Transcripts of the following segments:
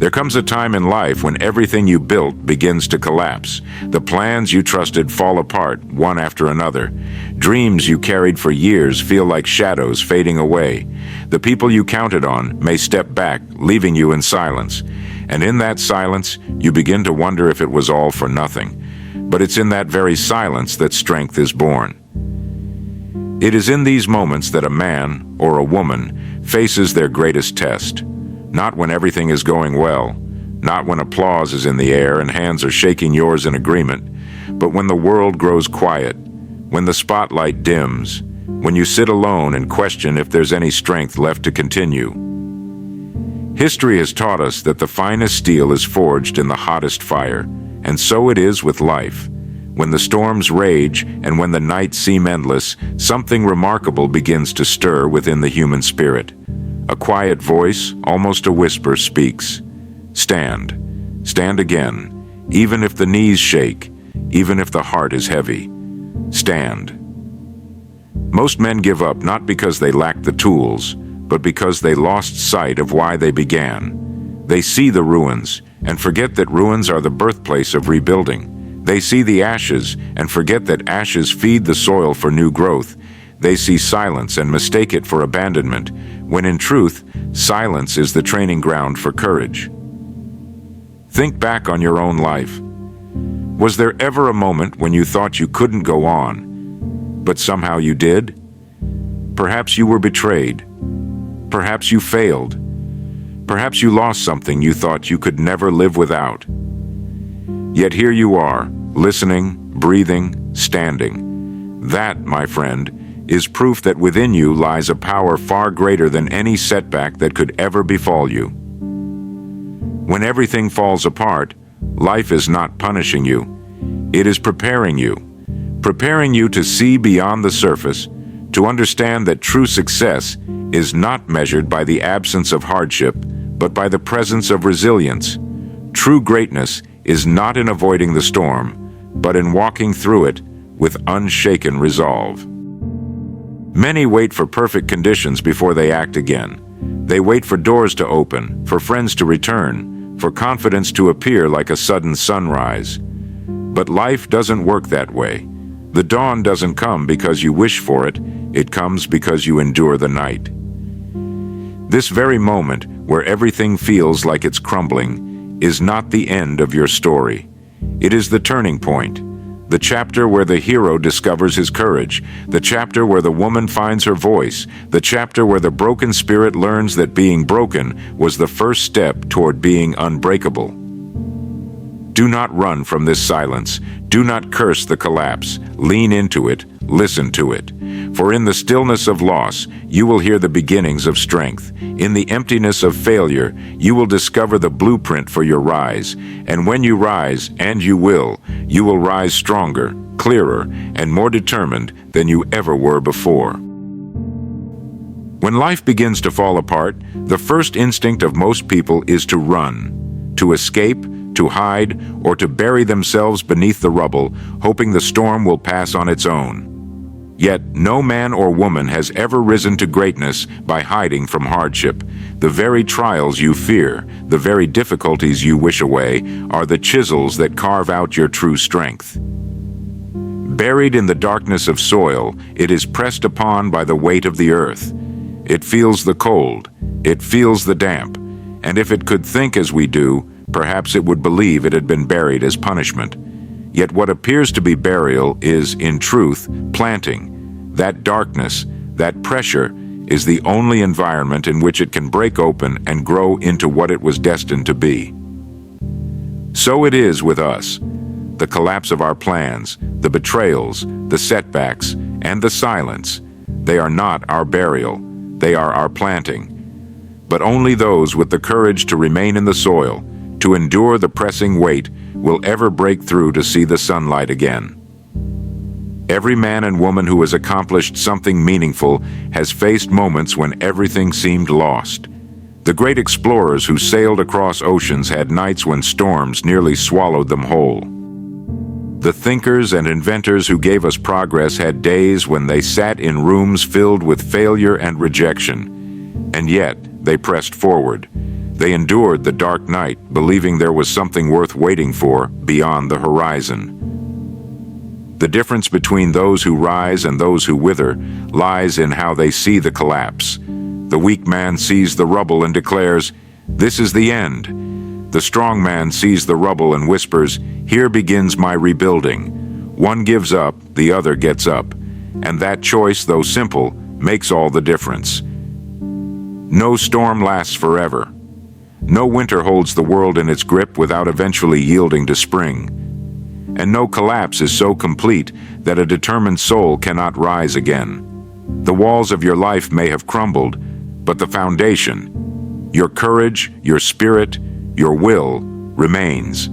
There comes a time in life when everything you built begins to collapse. The plans you trusted fall apart, one after another. Dreams you carried for years feel like shadows fading away. The people you counted on may step back, leaving you in silence. And in that silence, you begin to wonder if it was all for nothing. But it's in that very silence that strength is born. It is in these moments that a man or a woman faces their greatest test. Not when everything is going well, not when applause is in the air and hands are shaking yours in agreement, but when the world grows quiet, when the spotlight dims, when you sit alone and question if there's any strength left to continue. History has taught us that the finest steel is forged in the hottest fire, and so it is with life. When the storms rage and when the nights seem endless, something remarkable begins to stir within the human spirit. A quiet voice, almost a whisper, speaks. Stand. Stand again, even if the knees shake, even if the heart is heavy. Stand. Most men give up not because they lack the tools, but because they lost sight of why they began. They see the ruins and forget that ruins are the birthplace of rebuilding. They see the ashes and forget that ashes feed the soil for new growth. They see silence and mistake it for abandonment, when in truth, silence is the training ground for courage. Think back on your own life. Was there ever a moment when you thought you couldn't go on, but somehow you did? Perhaps you were betrayed. Perhaps you failed. Perhaps you lost something you thought you could never live without. Yet here you are, listening, breathing, standing. That, my friend, is proof that within you lies a power far greater than any setback that could ever befall you. When everything falls apart, life is not punishing you. It is preparing you to see beyond the surface, to understand that true success is not measured by the absence of hardship, but by the presence of resilience. True greatness is not in avoiding the storm, but in walking through it with unshaken resolve. Many wait for perfect conditions before they act again. They wait for doors to open, for friends to return, for confidence to appear like a sudden sunrise. But life doesn't work that way. The dawn doesn't come because you wish for it, it comes because you endure the night. This very moment, where everything feels like it's crumbling, is not the end of your story. It is the turning point. The chapter where the hero discovers his courage, the chapter where the woman finds her voice, the chapter where the broken spirit learns that being broken was the first step toward being unbreakable. Do not run from this silence. Do not curse the collapse. Lean into it. Listen to it. For in the stillness of loss, you will hear the beginnings of strength. In the emptiness of failure, you will discover the blueprint for your rise. And when you rise, and you will rise stronger, clearer, and more determined than you ever were before. When life begins to fall apart, the first instinct of most people is to run, to escape, to hide, or to bury themselves beneath the rubble, hoping the storm will pass on its own. Yet no man or woman has ever risen to greatness by hiding from hardship. The very trials you fear, the very difficulties you wish away, are the chisels that carve out your true strength. Buried in the darkness of soil, it is pressed upon by the weight of the earth. It feels the cold, it feels the damp, and if it could think as we do, perhaps it would believe it had been buried as punishment. Yet what appears to be burial is, in truth, planting. That darkness, that pressure, is the only environment in which it can break open and grow into what it was destined to be. So it is with us. The collapse of our plans, the betrayals, the setbacks, and the silence, they are not our burial, they are our planting. But only those with the courage to remain in the soil, to endure the pressing weight, will ever break through to see the sunlight again. Every man and woman who has accomplished something meaningful has faced moments when everything seemed lost. The great explorers who sailed across oceans had nights when storms nearly swallowed them whole. The thinkers and inventors who gave us progress had days when they sat in rooms filled with failure and rejection. And yet, they pressed forward. They endured the dark night, believing there was something worth waiting for beyond the horizon. The difference between those who rise and those who wither lies in how they see the collapse. The weak man sees the rubble and declares, "This is the end." The strong man sees the rubble and whispers, "Here begins my rebuilding." One gives up, the other gets up. And that choice, though simple, makes all the difference. No storm lasts forever. No winter holds the world in its grip without eventually yielding to spring. And no collapse is so complete that a determined soul cannot rise again. The walls of your life may have crumbled, but the foundation, your courage, your spirit, your will, remains.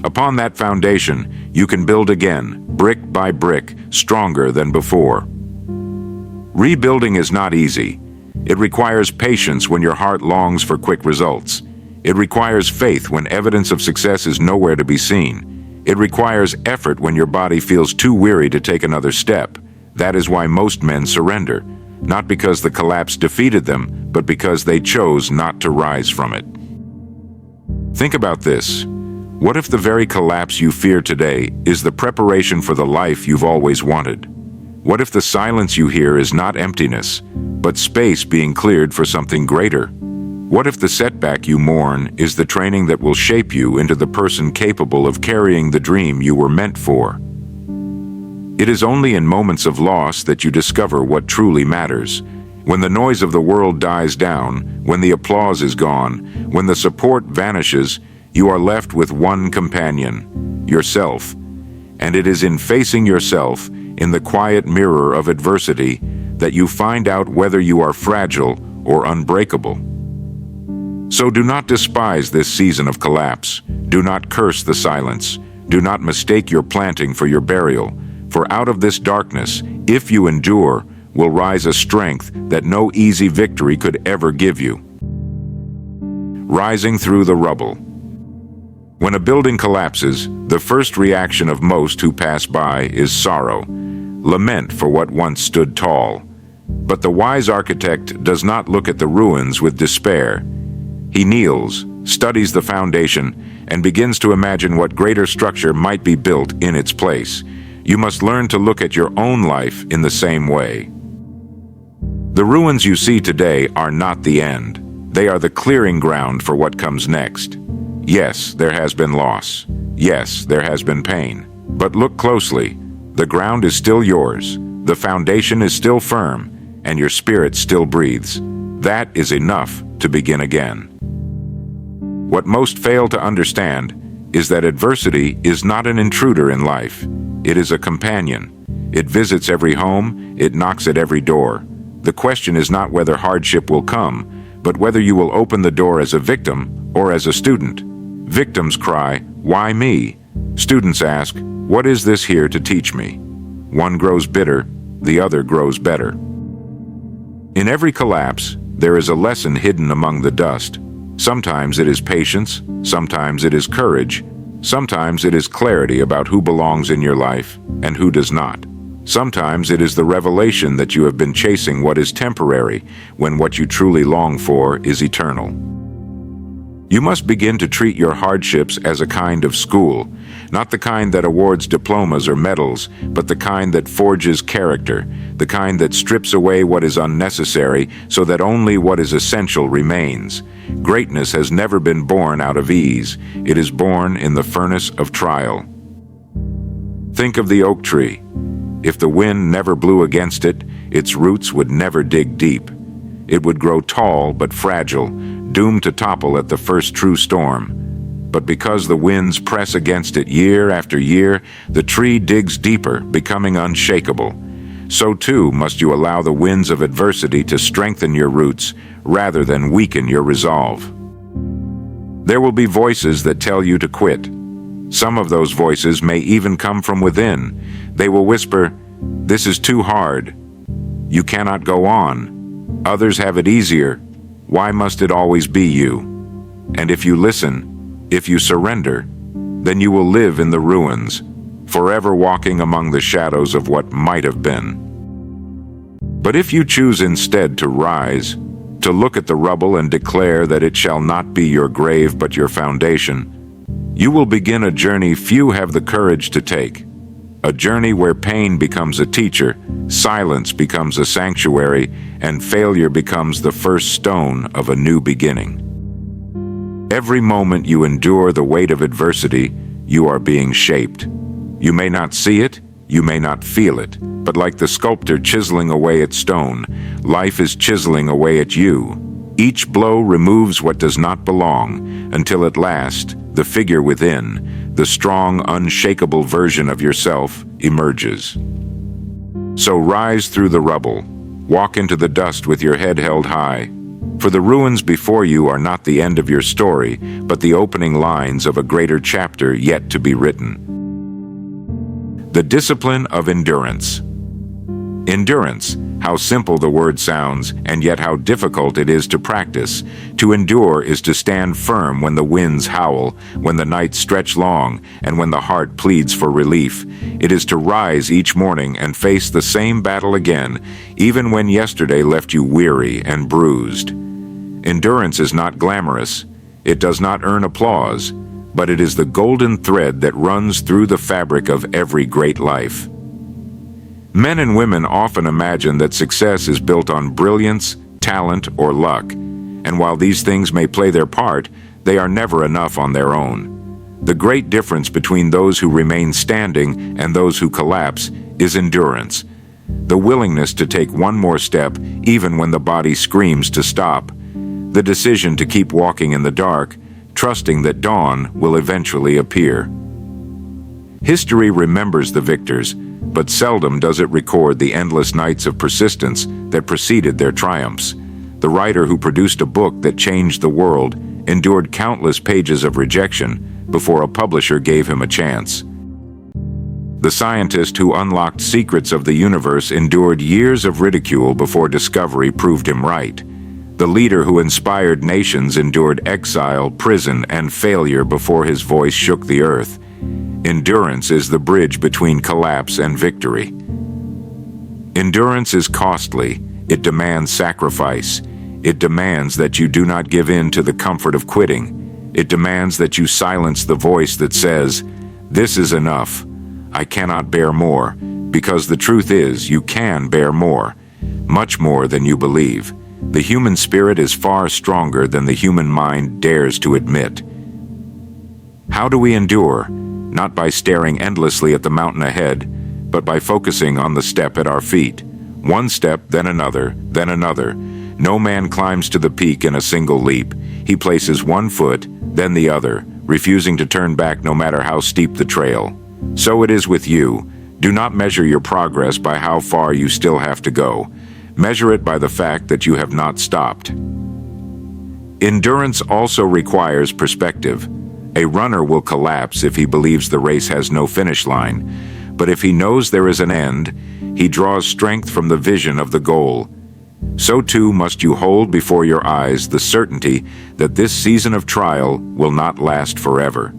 Upon that foundation, you can build again, brick by brick, stronger than before. Rebuilding is not easy. It requires patience when your heart longs for quick results. It requires faith when evidence of success is nowhere to be seen. It requires effort when your body feels too weary to take another step. That is why most men surrender, not because the collapse defeated them, but because they chose not to rise from it. Think about this. What if the very collapse you fear today is the preparation for the life you've always wanted? What if the silence you hear is not emptiness, but space being cleared for something greater? What if the setback you mourn is the training that will shape you into the person capable of carrying the dream you were meant for? It is only in moments of loss that you discover what truly matters. When the noise of the world dies down, when the applause is gone, when the support vanishes, you are left with one companion, yourself. And it is in facing yourself, in the quiet mirror of adversity, that you find out whether you are fragile or unbreakable. So do not despise this season of collapse. Do not curse the silence. Do not mistake your planting for your burial. For out of this darkness, if you endure, will rise a strength that no easy victory could ever give you. Rising through the rubble. When a building collapses, the first reaction of most who pass by is sorrow, lament for what once stood tall. But the wise architect does not look at the ruins with despair. He kneels, studies the foundation, and begins to imagine what greater structure might be built in its place. You must learn to look at your own life in the same way. The ruins you see today are not the end. They are the clearing ground for what comes next. Yes, there has been loss. Yes, there has been pain. But look closely. The ground is still yours. The foundation is still firm, and your spirit still breathes. That is enough to begin again. What most fail to understand is that adversity is not an intruder in life. It is a companion. It visits every home, it knocks at every door. The question is not whether hardship will come, but whether you will open the door as a victim or as a student. Victims cry, "Why me?" Students ask, "What is this here to teach me?" One grows bitter, the other grows better. In every collapse, there is a lesson hidden among the dust. Sometimes it is patience, sometimes it is courage, sometimes it is clarity about who belongs in your life and who does not. Sometimes it is the revelation that you have been chasing what is temporary when what you truly long for is eternal. You must begin to treat your hardships as a kind of school, not the kind that awards diplomas or medals, but the kind that forges character, the kind that strips away what is unnecessary so that only what is essential remains. Greatness has never been born out of ease. It is born in the furnace of trial. Think of the oak tree. If the wind never blew against it, its roots would never dig deep. It would grow tall but fragile, doomed to topple at the first true storm. But because the winds press against it year after year, the tree digs deeper, becoming unshakable. So too must you allow the winds of adversity to strengthen your roots rather than weaken your resolve. There will be voices that tell you to quit. Some of those voices may even come from within. They will whisper, "This is too hard. You cannot go on. Others have it easier. Why must it always be you?" And if you listen, if you surrender, then you will live in the ruins, forever walking among the shadows of what might have been. But if you choose instead to rise, to look at the rubble and declare that it shall not be your grave but your foundation. You will begin a journey few have the courage to take, a journey where pain becomes a teacher, silence becomes a sanctuary, and failure becomes the first stone of a new beginning. Every moment you endure the weight of adversity, you are being shaped. You may not see it, you may not feel it, but like the sculptor chiseling away at stone, life is chiseling away at you. Each blow removes what does not belong, until at last, the figure within, the strong, unshakable version of yourself, emerges. So rise through the rubble, walk into the dust with your head held high, for the ruins before you are not the end of your story, but the opening lines of a greater chapter yet to be written. The discipline of endurance. Endurance, how simple the word sounds, and yet how difficult it is to practice. To endure is to stand firm when the winds howl, when the nights stretch long, and when the heart pleads for relief. It is to rise each morning and face the same battle again, even when yesterday left you weary and bruised. Endurance is not glamorous. It does not earn applause, but it is the golden thread that runs through the fabric of every great life. Men and women often imagine that success is built on brilliance, talent, or luck, and while these things may play their part, they are never enough on their own. The great difference between those who remain standing and those who collapse is endurance, the willingness to take one more step even when the body screams to stop, the decision to keep walking in the dark, trusting that dawn will eventually appear. History remembers the victors, but seldom does it record the endless nights of persistence that preceded their triumphs. The writer who produced a book that changed the world endured countless pages of rejection before a publisher gave him a chance. The scientist who unlocked secrets of the universe endured years of ridicule before discovery proved him right. The leader who inspired nations endured exile, prison, and failure before his voice shook the earth. Endurance is the bridge between collapse and victory. Endurance is costly. It demands sacrifice. It demands that you do not give in to the comfort of quitting. It demands that you silence the voice that says, "This is enough. I cannot bear more," because the truth is, you can bear more, much more than you believe. The human spirit is far stronger than the human mind dares to admit. How do we endure? Not by staring endlessly at the mountain ahead, but by focusing on the step at our feet. One step, then another, then another. No man climbs to the peak in a single leap. He places one foot, then the other, refusing to turn back no matter how steep the trail. So it is with you. Do not measure your progress by how far you still have to go. Measure it by the fact that you have not stopped. Endurance also requires perspective. A runner will collapse if he believes the race has no finish line, but if he knows there is an end, he draws strength from the vision of the goal. So too must you hold before your eyes the certainty that this season of trial will not last forever.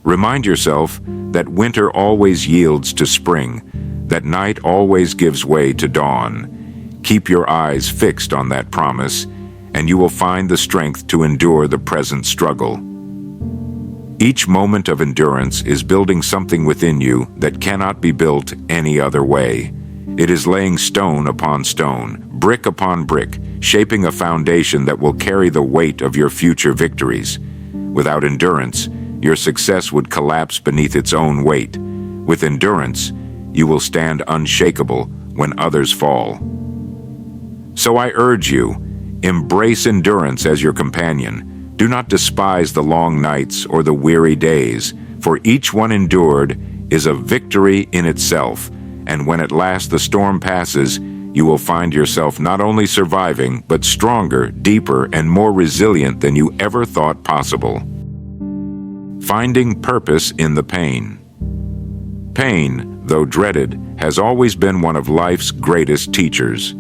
Remind yourself that winter always yields to spring, that night always gives way to dawn. Keep your eyes fixed on that promise, and you will find the strength to endure the present struggle. Each moment of endurance is building something within you that cannot be built any other way. It is laying stone upon stone, brick upon brick, shaping a foundation that will carry the weight of your future victories. Without endurance, your success would collapse beneath its own weight. With endurance, you will stand unshakable when others fall. So I urge you, embrace endurance as your companion. Do not despise the long nights or the weary days, for each one endured is a victory in itself, and when at last the storm passes, you will find yourself not only surviving, but stronger, deeper, and more resilient than you ever thought possible. Finding purpose in the pain. Pain, though dreaded, has always been one of life's greatest teachers.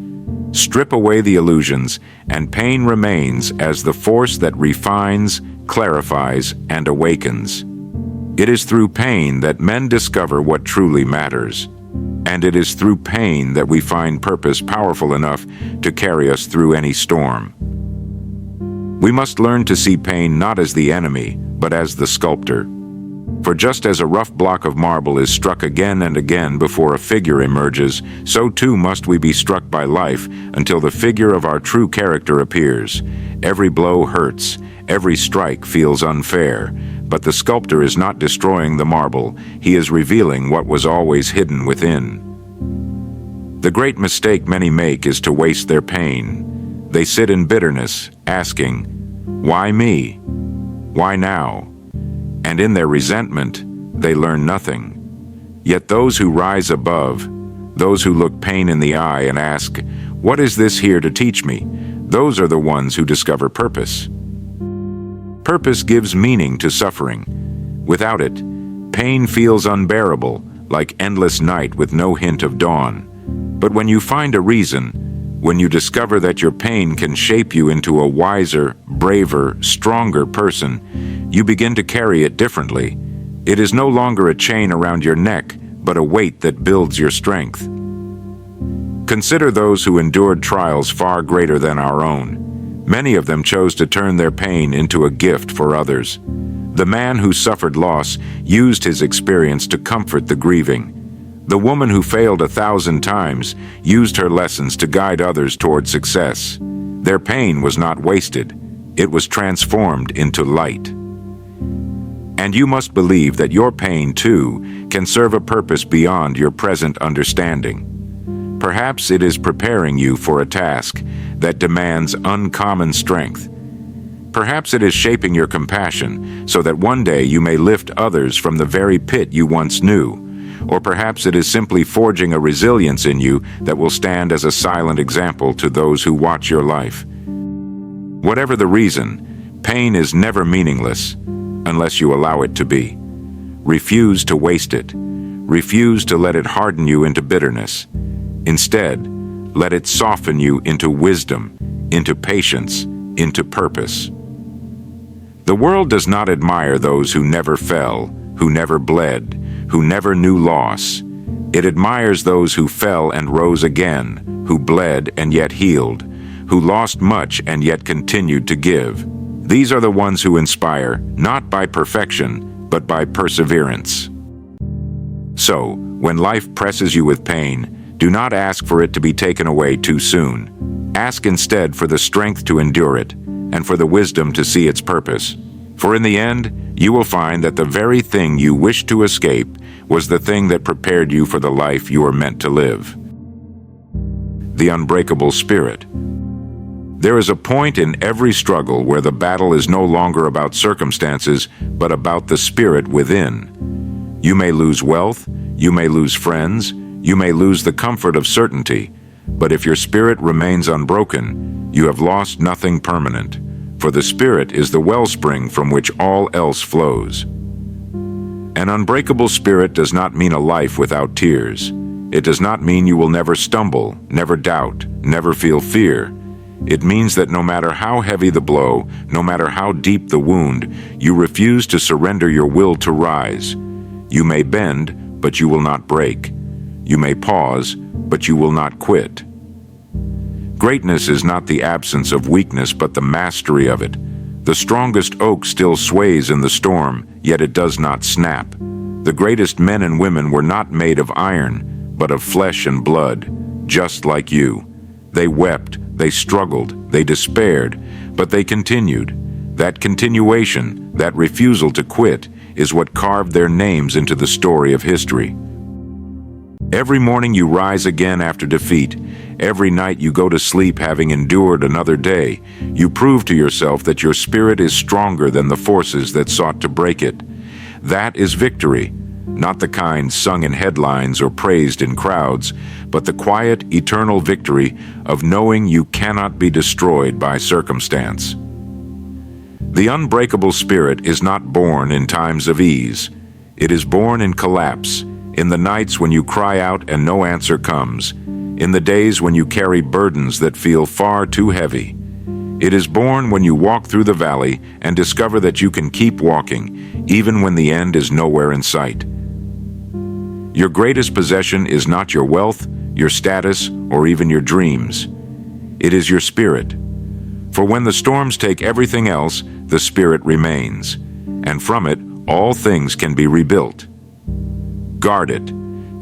Strip away the illusions, and pain remains as the force that refines, clarifies, and awakens. It is through pain that men discover what truly matters. And it is through pain that we find purpose powerful enough to carry us through any storm. We must learn to see pain not as the enemy, but as the sculptor. For just as a rough block of marble is struck again and again before a figure emerges, so too must we be struck by life until the figure of our true character appears. Every blow hurts, every strike feels unfair, but the sculptor is not destroying the marble, he is revealing what was always hidden within. The great mistake many make is to waste their pain. They sit in bitterness, asking, "Why me? Why now?" And in their resentment, they learn nothing. Yet those who rise above, those who look pain in the eye and ask, "What is this here to teach me?" those are the ones who discover purpose. Purpose gives meaning to suffering. Without it, pain feels unbearable, like endless night with no hint of dawn. But when you find a reason, when you discover that your pain can shape you into a wiser, braver, stronger person, you begin to carry it differently. It is no longer a chain around your neck, but a weight that builds your strength. Consider those who endured trials far greater than our own. Many of them chose to turn their pain into a gift for others. The man who suffered loss used his experience to comfort the grieving. The woman who failed 1,000 times used her lessons to guide others toward success. Their pain was not wasted. It was transformed into light. And you must believe that your pain, too, can serve a purpose beyond your present understanding. Perhaps it is preparing you for a task that demands uncommon strength. Perhaps it is shaping your compassion so that one day you may lift others from the very pit you once knew. Or perhaps it is simply forging a resilience in you that will stand as a silent example to those who watch your life. Whatever the reason, pain is never meaningless unless you allow it to be. Refuse to waste it. Refuse to let it harden you into bitterness. Instead, let it soften you into wisdom, into patience, into purpose. The world does not admire those who never fell, who never bled, who never knew loss. It admires those who fell and rose again, who bled and yet healed, who lost much and yet continued to give. These are the ones who inspire, not by perfection, but by perseverance. So, when life presses you with pain, do not ask for it to be taken away too soon. Ask instead for the strength to endure it, and for the wisdom to see its purpose. For in the end, you will find that the very thing you wished to escape was the thing that prepared you for the life you were meant to live. The unbreakable spirit. There is a point in every struggle where the battle is no longer about circumstances, but about the spirit within. You may lose wealth, you may lose friends, you may lose the comfort of certainty, but if your spirit remains unbroken, you have lost nothing permanent, for the spirit is the wellspring from which all else flows. An unbreakable spirit does not mean a life without tears. It does not mean you will never stumble, never doubt, never feel fear. It means that no matter how heavy the blow, no matter how deep the wound, you refuse to surrender your will to rise. You may bend, but you will not break. You may pause, but you will not quit. Greatness is not the absence of weakness, but the mastery of it. The strongest oak still sways in the storm, yet it does not snap. The greatest men and women were not made of iron, but of flesh and blood, just like you. They wept, they struggled, they despaired, but they continued. That continuation, that refusal to quit, is what carved their names into the story of history. Every morning you rise again after defeat. Every night you go to sleep having endured another day. You prove to yourself that your spirit is stronger than the forces that sought to break it. That is victory, not the kind sung in headlines or praised in crowds, but the quiet, eternal victory of knowing you cannot be destroyed by circumstance. The unbreakable spirit is not born in times of ease. It is born in collapse, in the nights when you cry out and no answer comes, in the days when you carry burdens that feel far too heavy. It is born when you walk through the valley and discover that you can keep walking, even when the end is nowhere in sight. Your greatest possession is not your wealth, your status, or even your dreams. It is your spirit. For when the storms take everything else, the spirit remains, and from it all things can be rebuilt. Guard it.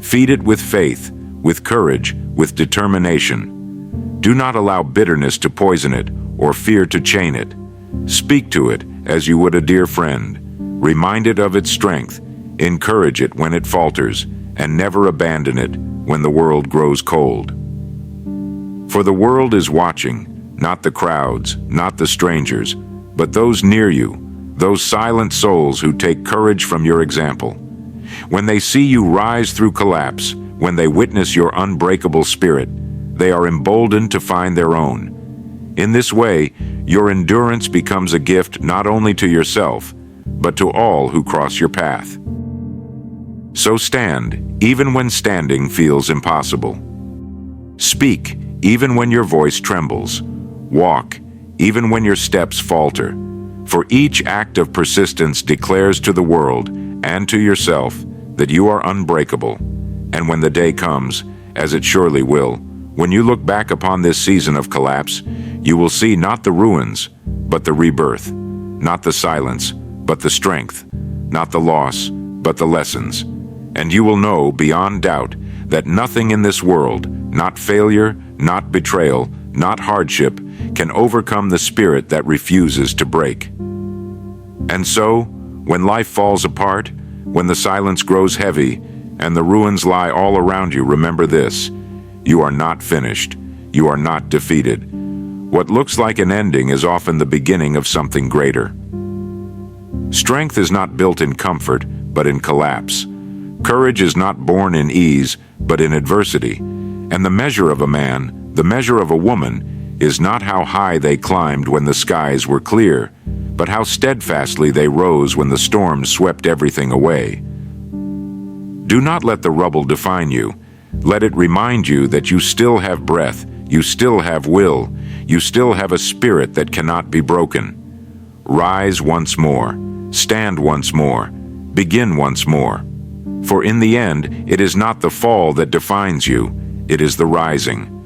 Feed it with faith, with courage, with determination. Do not allow bitterness to poison it or fear to chain it. Speak to it as you would a dear friend. Remind it of its strength. Encourage it when it falters, and never abandon it when the world grows cold. For the world is watching, not the crowds, not the strangers, but those near you, those silent souls who take courage from your example. When they see you rise through collapse, when they witness your unbreakable spirit, they are emboldened to find their own. In this way, your endurance becomes a gift not only to yourself, but to all who cross your path. So stand, even when standing feels impossible. Speak, even when your voice trembles. Walk, even when your steps falter. For each act of persistence declares to the world and to yourself that you are unbreakable. And when the day comes, as it surely will, when you look back upon this season of collapse, you will see not the ruins, but the rebirth, not the silence, but the strength, not the loss, but the lessons. And you will know beyond doubt that nothing in this world, not failure, not betrayal, not hardship, can overcome the spirit that refuses to break. And so, when life falls apart, when the silence grows heavy, and the ruins lie all around you, remember this: you are not finished. You are not defeated. What looks like an ending is often the beginning of something greater. Strength is not built in comfort, but in collapse. Courage is not born in ease, but in adversity. And the measure of a man, the measure of a woman, is not how high they climbed when the skies were clear, but how steadfastly they rose when the storms swept everything away. Do not let the rubble define you. Let it remind you that you still have breath, you still have will, you still have a spirit that cannot be broken. Rise once more, stand once more, begin once more. For in the end, it is not the fall that defines you, it is the rising.